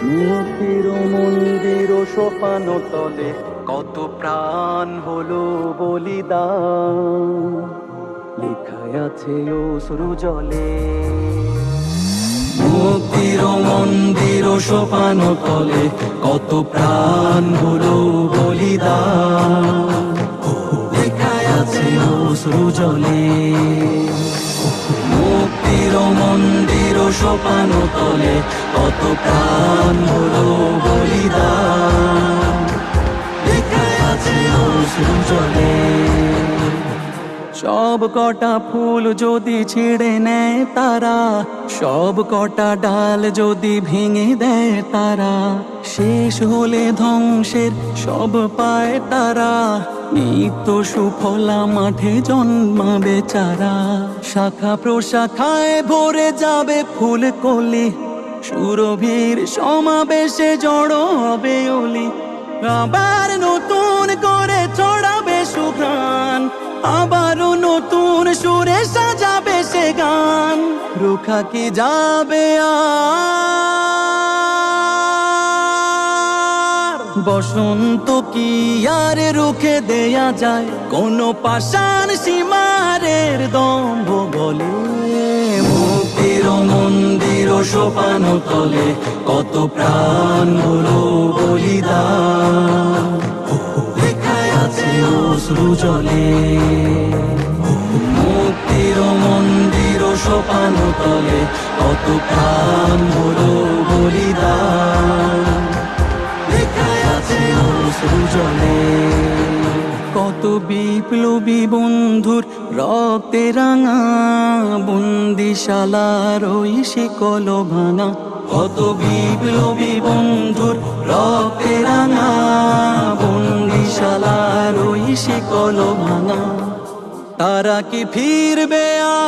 মুক্তির মন্দির ও সোপান তলে কত প্রাণ হলো বলিদান, লেখায় আছে অশ্রু জলে। মুক্তির মন্দির ও সোপান তলে কত প্রাণ হলো বলিদান, লেখায় আছে অশ্রু জলে। মুক্তির মন্দির ও সোপান তলে কত প্রাণ হলো বলিদান, লেখায় আছে অশ্রু জলে। সব কটা ফুল যদি ছিঁড়ে নেয় তারা, সব কটা ডাল যদি ভেঙে দেয় তারা, শেষ হলে ধ্বংসের সব পায় তারা। নিত্য সুফলা মাঠে জন্মাবে চারা, শাখা প্রশাখায় ভরে যাবে ফুল কলি, সুরভির সমাবেশে জড়ো হবে অলি। আবার নতুন করে ছড়াবে সুঘ্রাণ, আবারও নতুন সুরে সাজাবে সে গান। রুখা কি যাবে আর, বসন্ত কি আর রুখে দেয়া যায়? কোন পাষাণ সীমারের দম্ভ বলে। মুক্তির মন্দির ও সোপান তলে কত প্রাণ হলো বলিদান, লেখায় আছে অশ্রু জলে। মুক্তির মন্দির ও সোপান তলে কত প্রাণ হলো বলিদান, লেখায় আছে অশ্রু জলে। কত বিপ্লবী বন্ধুর রক্তে রাঙা বন্দিশালার ওই শিকল ভাঙা, কত বিপ্লবী বন্ধুর রক্তে রাঙা বন্দিশালার ওই শিকল ভাঙা। তারা কি ফিরবে আজ,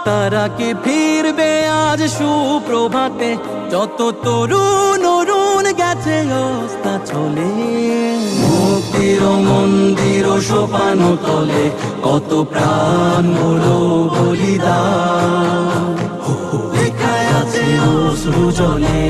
তারা কি ফিরবে আজ সুপ্রভাতে? যত তরুণ অরুণ গেছে অস্তা চলে। মুক্তির মন্দির ও সোপান তলে কত প্রাণ হলো বলিদান, লেখায় আছে অশ্রু জলে।